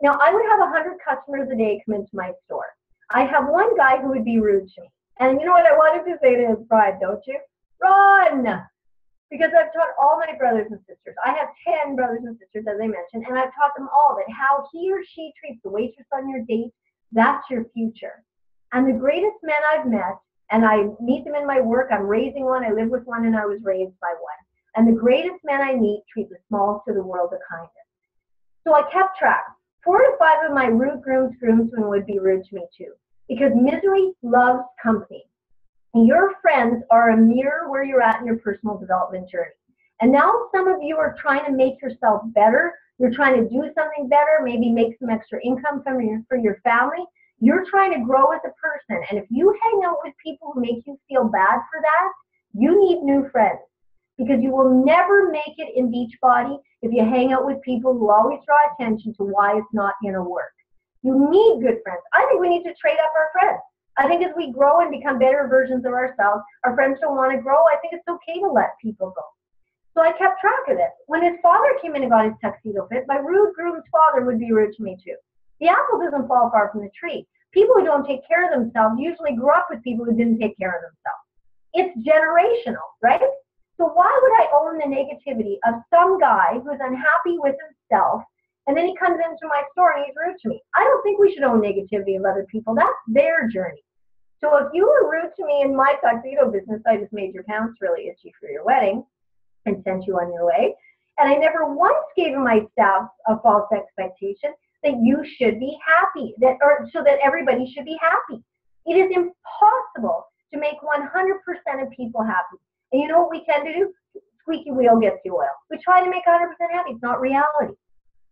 Speaker 3: Now, I would have 100 customers a day come into my store. I have one guy who would be rude to me. And you know what I wanted to say to his bride, don't you? Run! Because I've taught all my brothers and sisters. I have 10 brothers and sisters, as I mentioned, and I've taught them all that how he or she treats the waitress on your date, that's your future. And the greatest men I've met, and I meet them in my work, I'm raising one, I live with one, and I was raised by one. And the greatest men I meet treat the smallest of the world the kindest. So I kept track. 4 to 5 of my rude groomsmen would be rude to me too, because misery loves company. Your friends are a mirror where you're at in your personal development journey. And now some of you are trying to make yourself better. You're trying to do something better, maybe make some extra income for your family. You're trying to grow as a person. And if you hang out with people who make you feel bad for that, you need new friends. Because you will never make it in Beachbody if you hang out with people who always draw attention to why it's not going to work. You need good friends. I think we need to trade up our friends. I think as we grow and become better versions of ourselves, our friends don't want to grow. I think it's okay to let people go. So I kept track of this. When his father came in and got his tuxedo fit, my rude groom's father would be rude to me too. The apple doesn't fall far from the tree. People who don't take care of themselves usually grew up with people who didn't take care of themselves. It's generational, right? So why would I own the negativity of some guy who's unhappy with himself, and then he comes into my store and he's rude to me? I don't think we should own negativity of other people. That's their journey. So if you were rude to me in my tuxedo business, I just made your pants really itchy for your wedding and sent you on your way. And I never once gave my staff a false expectation that you should be happy, so that everybody should be happy. It is impossible to make 100% of people happy. And you know what we tend to do? Squeaky wheel gets the oil. We try to make 100% happy. It's not reality.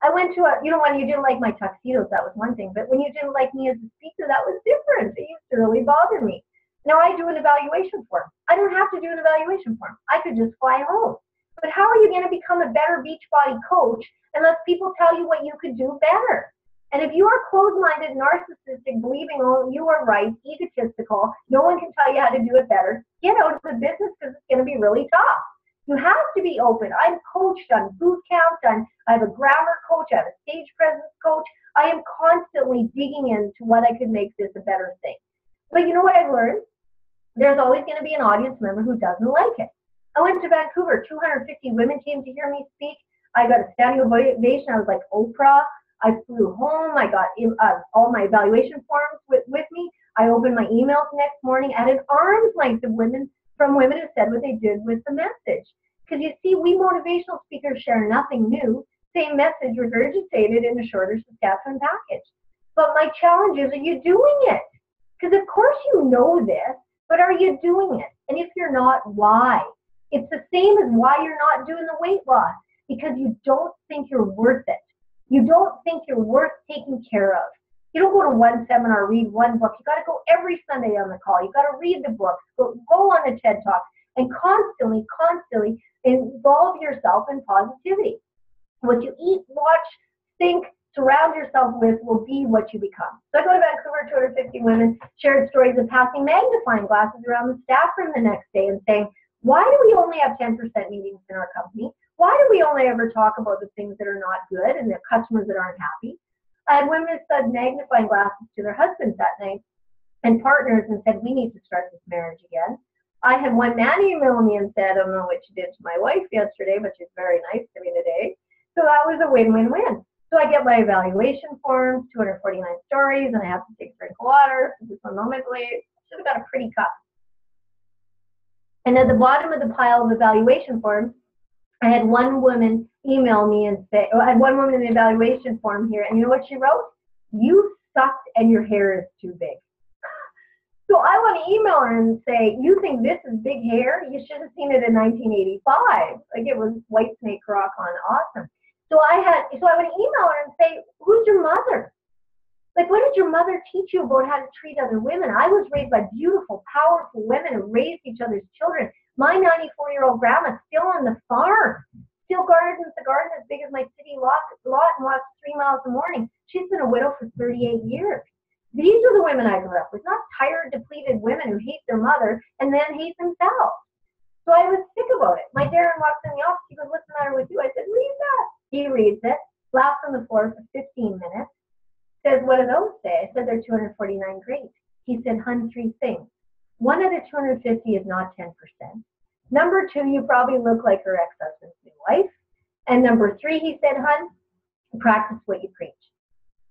Speaker 3: I went to when you didn't like my tuxedos, that was one thing. But when you didn't like me as a speaker, that was different. It used to really bother me. Now I do an evaluation form. I don't have to do an evaluation form. I could just fly home. But how are you going to become a better Beachbody coach unless people tell you what you could do better? And if you are closed-minded, narcissistic, believing, oh, you are right, egotistical, no one can tell you how to do it better, get out of the business because it's going to be really tough. You have to be open. I'm coached on boot camp, I have a grammar coach, I have a stage presence coach. I am constantly digging into what I could make this a better thing. But you know what I've learned? There's always going to be an audience member who doesn't like it. I went to Vancouver, 250 women came to hear me speak. I got a standing ovation. I was like Oprah. I flew home. I got all my evaluation forms with me. I opened my emails next morning at an arm's length of women who said what they did with the message. Because you see, we motivational speakers share nothing new. Same message regurgitated in a shorter Saskatchewan package. But my challenge is, are you doing it? Because of course you know this, but are you doing it? And if you're not, why? It's the same as why you're not doing the weight loss, because you don't think you're worth it. You don't think you're worth taking care of. You don't go to one seminar, read one book. You got to go every Sunday on the call. You got to read the books, go on the TED Talk, and constantly involve yourself in positivity. What you eat, watch, think, surround yourself with will be what you become. So I go to Vancouver, 250 women, shared stories of passing magnifying glasses around the staff room the next day and saying, why do we only have 10% meetings in our company? Why do we only ever talk about the things that are not good and the customers that aren't happy? I had women who said magnifying glasses to their husbands that night and partners and said, we need to start this marriage again. I had one man email me and said, I don't know what you did to my wife yesterday, but she's very nice to me today. So that was a win-win-win. So I get my evaluation forms, 249 stories, and I have to take a drink of water. Just a moment late. Should have got a pretty cup. And at the bottom of the pile of evaluation forms, I had one woman email me and say, I had one woman in the evaluation form here, and you know what she wrote? You sucked and your hair is too big. So I want to email her and say, you think this is big hair? You should have seen it in 1985. Like it was white snake rock on awesome. So I would email her and say, who's your mother? Like, what did your mother teach you about how to treat other women? I was raised by beautiful, powerful women who raised each other's children. My 94-year-old grandma's still on the farm, still gardens a garden as big as my city lot and walks 3 miles a morning. She's been a widow for 38 years. These are the women I grew up with, not tired, depleted women who hate their mother and then hate themselves. So I was sick about it. My Darren walks in the office. He goes, what's the matter with you? I said, read that. He reads it, laughs on the floor for 15 minutes, says, what do those say? I said, they're 249 great. He said, hun, 3 things. One of the 250 is not 10%. Number 2, you probably look like her ex-husband's new wife. And number 3, he said, hun, practice what you preach.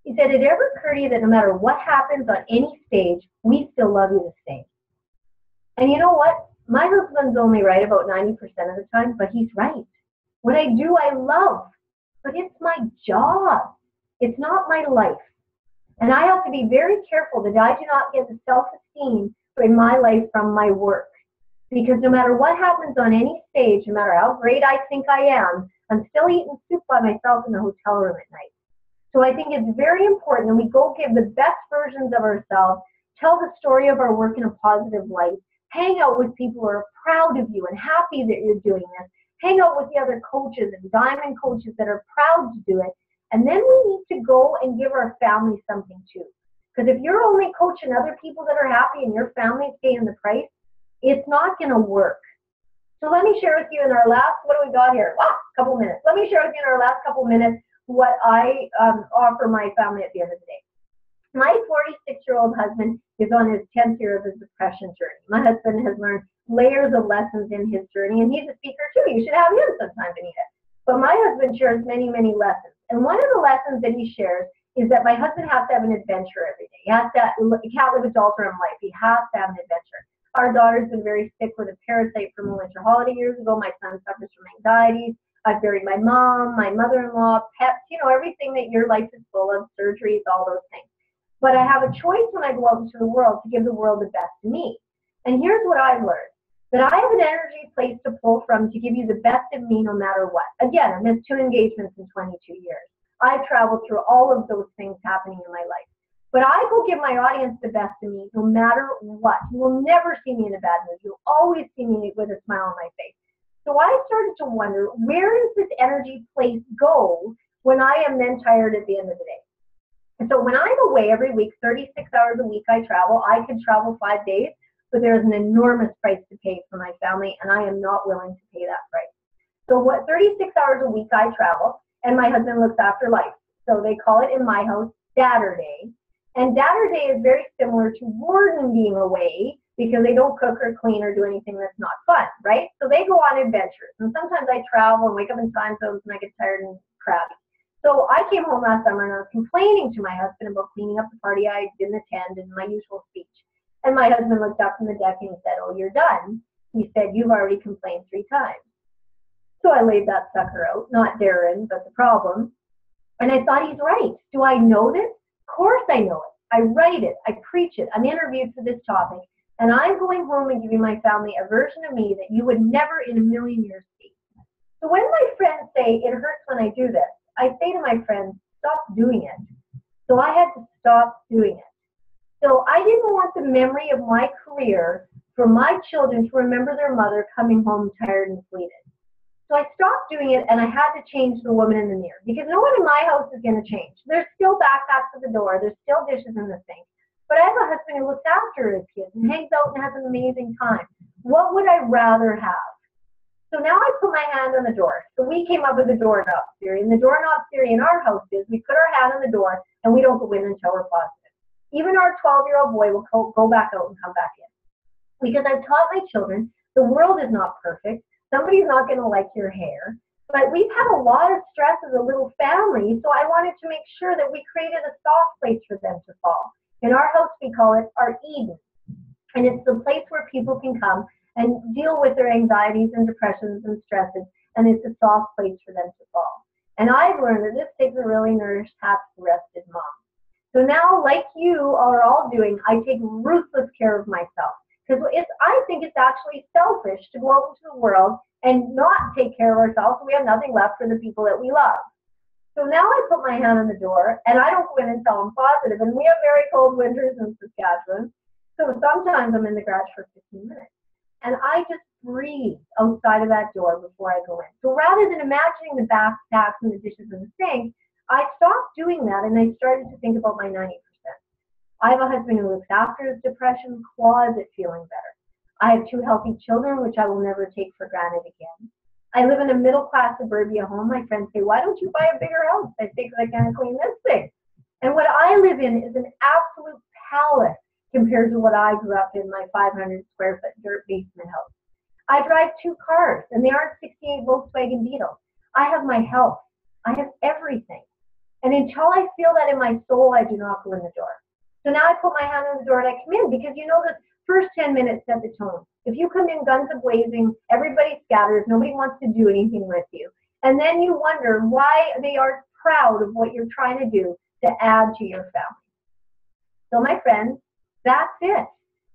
Speaker 3: He said, it ever occurred to you that no matter what happens on any stage, we still love you the same? And you know what? My husband's only right about 90% of the time, but he's right. What I do, I love. But it's my job. It's not my life. And I have to be very careful that I do not get the self-esteem in my life from my work. Because no matter what happens on any stage, no matter how great I think I am, I'm still eating soup by myself in the hotel room at night. So I think it's very important that we go give the best versions of ourselves, tell the story of our work in a positive light, hang out with people who are proud of you and happy that you're doing this, hang out with the other coaches and diamond coaches that are proud to do it. And then we need to go and give our family something too. Because if you're only coaching other people that are happy and your family's paying the price, it's not going to work. So let me share with you in our last, what do we got here? Couple minutes. Let me share with you in our last couple minutes what I offer my family at the end of the day. My 46-year-old husband is on his 10th year of his depression journey. My husband has learned layers of lessons in his journey, and he's a speaker too. You should have him sometime, Benita. But my husband shares many, many lessons. And one of the lessons that he shares is that my husband has to have an adventure every day. He can't live a doldrum life. He has to have an adventure. Our daughter's been very sick with a parasite from a winter holiday years ago. My son suffers from anxiety. I've buried my mom, my mother-in-law, pets, everything that your life is full of, surgeries, all those things. But I have a choice when I go out into the world to give the world the best of me. And here's what I've learned, that I have an energy place to pull from to give you the best of me no matter what. Again, I missed 2 engagements in 22 years. I've traveled through all of those things happening in my life. But I go give my audience the best of me no matter what. You will never see me in a bad mood. You'll always see me with a smile on my face. So I started to wonder, where does this energy place go when I am then tired at the end of the day? And so when I'm away every week, 36 hours a week I travel. I could travel 5 days, but there's an enormous price to pay for my family, and I am not willing to pay that price. So 36 hours a week I travel, and my husband looks after life. So they call it in my house Saturday. And Saturday is very similar to Warden being away because they don't cook or clean or do anything that's not fun, right? So they go on adventures. And sometimes I travel and wake up in time zones and I get tired and crabby. So I came home last summer and I was complaining to my husband about cleaning up the party I didn't attend and my usual speech. And my husband looked up from the deck and he said, "Oh, you're done." He said, "You've already complained 3 times." So I laid that sucker out, not Darren, but the problem. And I thought, he's right. Do I know this? Of course I know it. I write it. I preach it. I'm interviewed for this topic. And I'm going home and giving my family a version of me that you would never in a million years see. So when my friends say, "It hurts when I do this," I say to my friends, stop doing it. So I had to stop doing it. So I didn't want the memory of my career for my children to remember their mother coming home tired and depleted. So I stopped doing it, and I had to change the woman in the mirror, because no one in my house is going to change. There's still backpacks at the door. There's still dishes in the sink. But I have a husband who looks after his kids and hangs out and has an amazing time. What would I rather have? So now I put my hand on the door. So we came up with the doorknob theory. And the doorknob theory in our house is we put our hand on the door and we don't go in until we're positive. Even our 12-year-old boy will go back out and come back in. Because I've taught my children the world is not perfect. Somebody's not going to like your hair. But we've had a lot of stress as a little family, so I wanted to make sure that we created a soft place for them to fall. In our house, we call it our Eden. And it's the place where people can come and deal with their anxieties and depressions and stresses, and it's a soft place for them to fall. And I've learned that this takes a really nourished, happy, rested mom. So now, like you are all doing, I take ruthless care of myself. Because I think it's actually selfish to go out into the world and not take care of ourselves, so we have nothing left for the people that we love. So now I put my hand on the door, and I don't go in until I'm positive. And we have very cold winters in Saskatchewan, so sometimes I'm in the garage for 15 minutes. And I just breathe outside of that door before I go in. So rather than imagining the backpacks and the dishes in the sink, I stopped doing that, and I started to think about my 90%. I have a husband who looks after his depression, claws at feeling better. I have 2 healthy children, which I will never take for granted again. I live in a middle-class suburbia home. My friends say, "Why don't you buy a bigger house?" I say, "Because I can't clean this thing." And what I live in is an absolute palace compared to what I grew up in, my 500-square-foot dirt basement house. I drive 2 cars, and they aren't 68 Volkswagen Beetles. I have my health. I have everything. And until I feel that in my soul, I do not go in the door. So now I put my hand on the door and I come in, because you know the first 10 minutes set the tone. If you come in guns a-blazing, everybody scatters, nobody wants to do anything with you. And then you wonder why they aren't proud of what you're trying to do to add to your family. So my friends, that's it.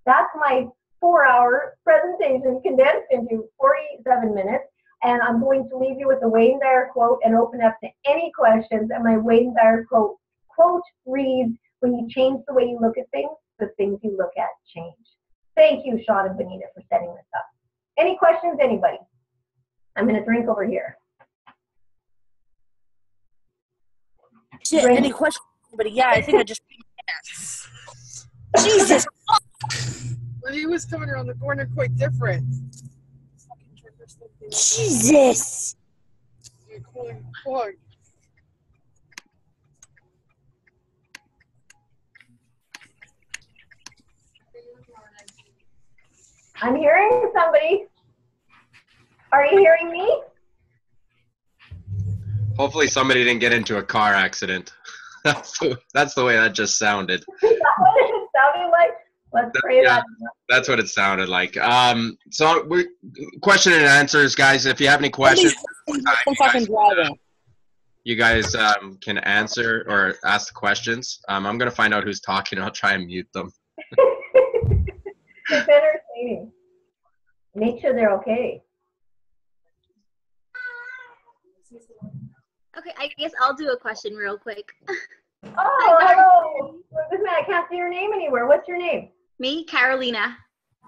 Speaker 3: That's my 4-hour presentation condensed into 47 minutes. And I'm going to leave you with the Wayne Dyer quote and open up to any questions. And my Wayne Dyer quote reads, "When you change the way you look at things, the things you look at change." Thank you, Sean and Benita, for setting this up. Any questions, anybody? I'm going to drink over here.
Speaker 4: Shit, any questions, anybody? Yeah, I think I just yes. Jesus.
Speaker 5: Well, he was coming around the corner quite different.
Speaker 4: Jesus.
Speaker 3: I'm hearing somebody. Are you hearing me?
Speaker 1: Hopefully somebody didn't get into a car accident. That's the way that just sounded.
Speaker 3: Is that what it sounded like? Let's pray that.
Speaker 1: That's what it sounded like. So question and answers, guys. If you have any questions, you guys can answer or ask the questions. I'm going to find out who's talking. I'll try and mute them.
Speaker 3: It's entertaining. Make sure they're okay.
Speaker 6: Okay, I guess I'll do a question real quick.
Speaker 3: Oh, hello. Listen, I can't see your name anywhere. What's your name?
Speaker 6: Me, Carolina.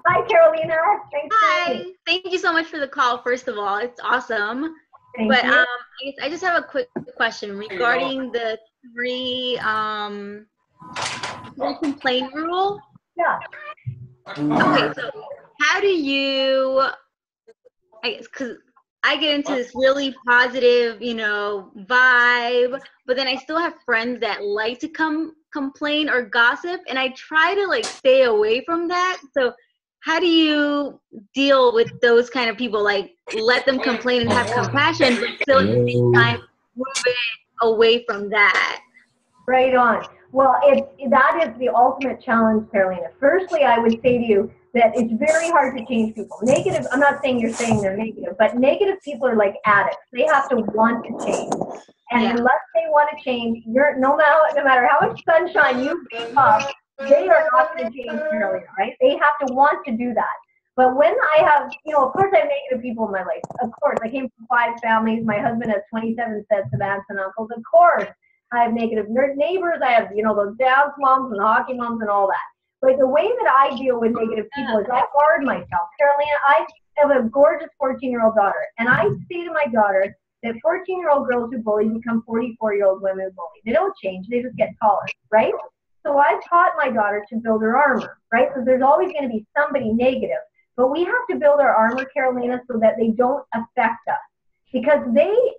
Speaker 3: Hi, Carolina. Thanks.
Speaker 6: Hi. Thank you so much for the call, first of all. It's awesome.
Speaker 3: Thank
Speaker 6: but
Speaker 3: you.
Speaker 6: I just have a quick question regarding the 3 no complaint rule.
Speaker 3: Yeah.
Speaker 6: Okay, so how do you, I guess, because I get into this really positive, vibe, but then I still have friends that like to complain or gossip, and I try to stay away from that. So how do you deal with those kind of people? Let them complain and have compassion, but still at the same time move it away from that.
Speaker 3: Right on. Well, that is the ultimate challenge, Carolina. Firstly, I would say to you that it's very hard to change people. Negative, I'm not saying you're saying they're negative, but negative people are like addicts. They have to want to change. And unless they want to change, no matter how much sunshine you give up, they are not going to change, Carolina, right? They have to want to do that. But when I have, of course I have negative people in my life. Of course, I came from 5 families. My husband has 27 sets of aunts and uncles. Of course, I have negative neighbors. I have, those dance moms and hockey moms and all that. But the way that I deal with negative people is I guard myself. Carolina, I have a gorgeous 14-year-old daughter. And I say to my daughter that 14-year-old girls who bully become 44-year-old women who bully. They don't change. They just get taller, right? So I've taught my daughter to build her armor, right? Because there's always going to be somebody negative. But we have to build our armor, Carolina, so that they don't affect us. Because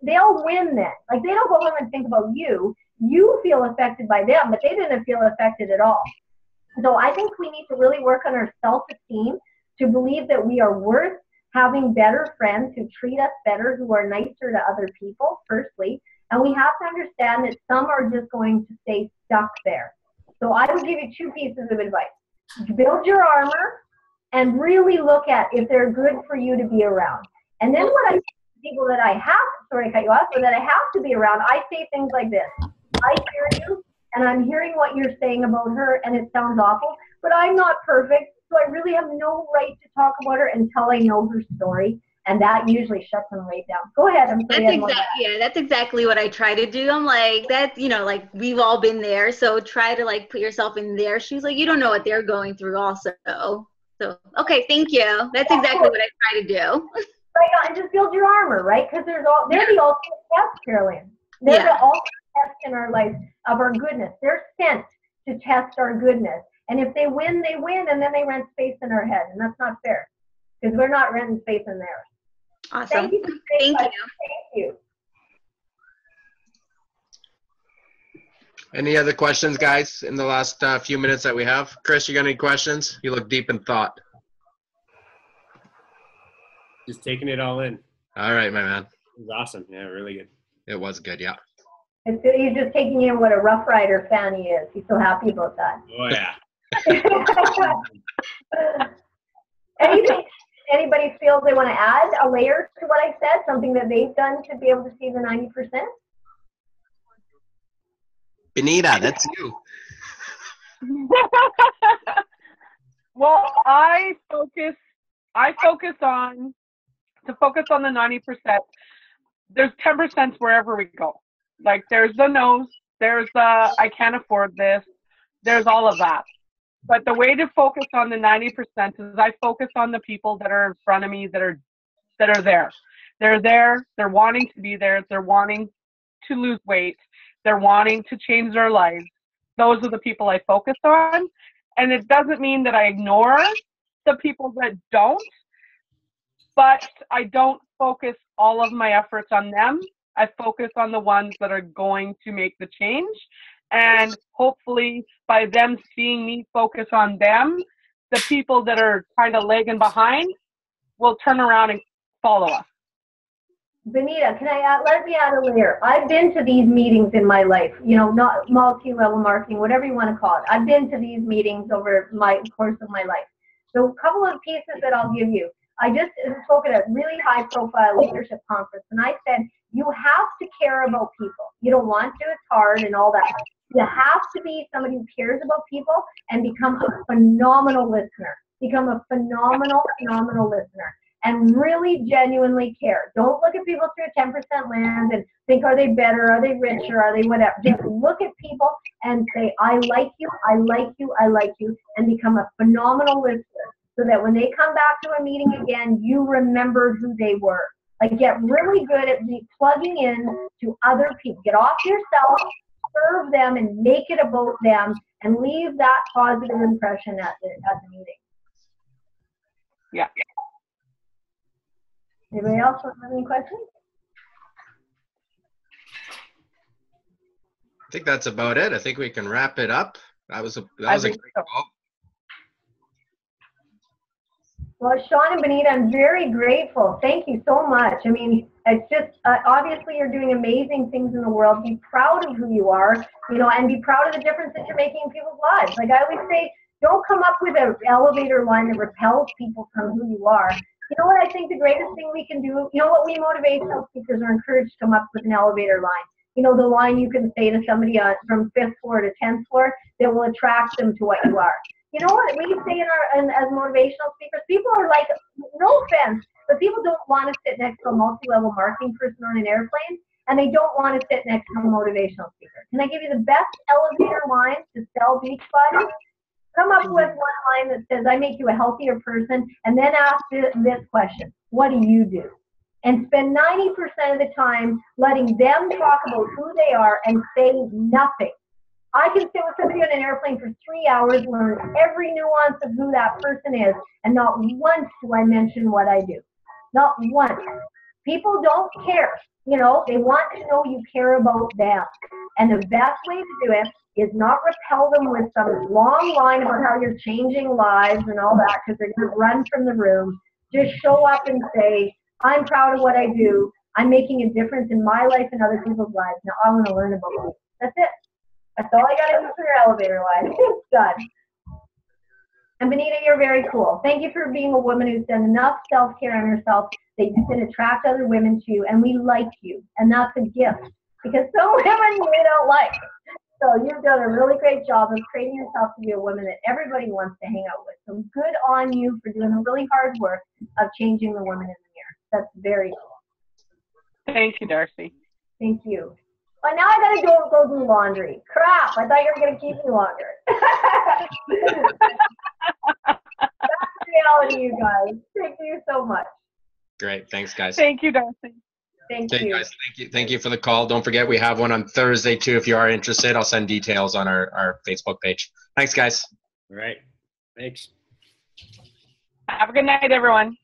Speaker 3: they'll win then. Like, they don't go home and think about you. You feel affected by them, but they didn't feel affected at all. So I think we need to really work on our self-esteem to believe that we are worth having better friends who treat us better, who are nicer to other people, firstly. And we have to understand that some are just going to stay stuck there. So I would give you 2 pieces of advice. Build your armor and really look at if they're good for you to be around. And then what I say to people that I have, sorry to cut you off, but that I have to be around, I say things like this. I hear you, and I'm hearing what you're saying about her, and it sounds awful, but I'm not perfect, so I really have no right to talk about her until I know her story, and that usually shuts them right down. Go ahead. I'm sorry.
Speaker 6: That's exactly what I try to do. I'm like, like, we've all been there, so try to, like, put yourself in their shoes. Like, you don't know what they're going through also. So, okay, thank you. That's exactly what I try to do.
Speaker 3: Right on, and just build your armor, right? Because they're the ultimate test, Carolyn. They're the ultimate test in our life of our goodness. They're sent to test our goodness. And if they win, and then they rent space in our head. And that's not fair, because we're not renting space in theirs.
Speaker 6: Awesome.
Speaker 3: Thank you.
Speaker 6: Thank
Speaker 3: you.
Speaker 1: Any other questions, guys, in the last few minutes that we have? Chris, you got any questions? You look deep in thought.
Speaker 7: Just taking it all in.
Speaker 1: All right, my man.
Speaker 7: It was awesome. Yeah, really good.
Speaker 1: It was good, yeah.
Speaker 3: He's just taking in what a Rough Rider fan he is. He's so happy about that.
Speaker 7: Oh, yeah.
Speaker 3: Anybody feels they want to add a layer to what I said, something that they've done to be able to see the 90%?
Speaker 1: Benita, that's you.
Speaker 2: Well, I focus on the 90%. There's 10% wherever we go. Like, there's the no's, there's the I can't afford this, there's all of that. But the way to focus on the 90% is I focus on the people that are in front of me that are there. They're there, they're wanting to be there, they're wanting to lose weight, they're wanting to change their lives. Those are the people I focus on. And it doesn't mean that I ignore the people that don't, but I don't focus all of my efforts on them. I focus on the ones that are going to make the change. And hopefully by them seeing me focus on them, the people that are kind of lagging behind will turn around and follow us.
Speaker 3: Benita, let me add a layer. I've been to these meetings in my life, not multi-level marketing, whatever you want to call it. I've been to these meetings over my course of my life. So a couple of pieces that I'll give you. I just spoke at a really high-profile leadership conference, and I said, you have to care about people. You don't want to, it's hard and all that. You have to be somebody who cares about people and become a phenomenal listener. Become a phenomenal listener. And really genuinely care. Don't look at people through a 10% lens and think, are they better, are they richer, are they whatever. Just look at people and say, I like you, I like you, I like you, and become a phenomenal listener. So that when they come back to a meeting again, you remember who they were. Like, get really good at plugging in to other people. Get off yourself, serve them, and make it about them, and leave that positive impression at the meeting.
Speaker 2: Yeah.
Speaker 3: Anybody else have any questions?
Speaker 1: I think that's about it. I think we can wrap it up. That was a great call.
Speaker 3: Well, Sean and Benita, I'm very grateful. Thank you so much. I mean, it's just, obviously you're doing amazing things in the world. Be proud of who you are, you know, and be proud of the difference that you're making in people's lives. Like I always say, don't come up with an elevator line that repels people from who you are. You know what I think the greatest thing we can do, you know what, we motivational speakers are encouraged to come up with an elevator line. You know, the line you can say to somebody from 5th floor to 10th floor that will attract them to what you are. You know what we say as motivational speakers? People are like, no offense, but people don't want to sit next to a multi-level marketing person on an airplane, and they don't want to sit next to a motivational speaker. Can I give you the best elevator line to sell Beachbody? Come up with one line that says, I make you a healthier person, and then ask this question, what do you do? And spend 90% of the time letting them talk about who they are and say nothing. I can sit with somebody on an airplane for 3 hours, learn every nuance of who that person is, and not once do I mention what I do. Not once. People don't care. You know, they want to know you care about them. And the best way to do it is not repel them with some long line about how you're changing lives and all that, because they're going to run from the room. Just show up and say, I'm proud of what I do. I'm making a difference in my life and other people's lives. Now I want to learn about you. That's it. That's all I got to do for your elevator line. It's done. And Benita, you're very cool. Thank you for being a woman who's done enough self-care on herself that you can attract other women to you, and we like you. And that's a gift, because some women we don't like. So you've done a really great job of creating yourself to be a woman that everybody wants to hang out with. So good on you for doing the really hard work of changing the woman in the mirror. That's very cool.
Speaker 2: Thank you, Darcy.
Speaker 3: Thank you. Well, now I gotta go do laundry. Crap, I thought you were gonna keep me longer. That's reality, you guys. Thank you so much.
Speaker 1: Great. Thanks, guys.
Speaker 2: Thank you, Darcy.
Speaker 3: Thank
Speaker 1: Okay,
Speaker 3: you.
Speaker 1: guys. Thank you for the call. Don't forget, we have one on Thursday, too. If you are interested, I'll send details on our Facebook page. Thanks, guys.
Speaker 7: All right. Thanks.
Speaker 2: Have a good night, everyone.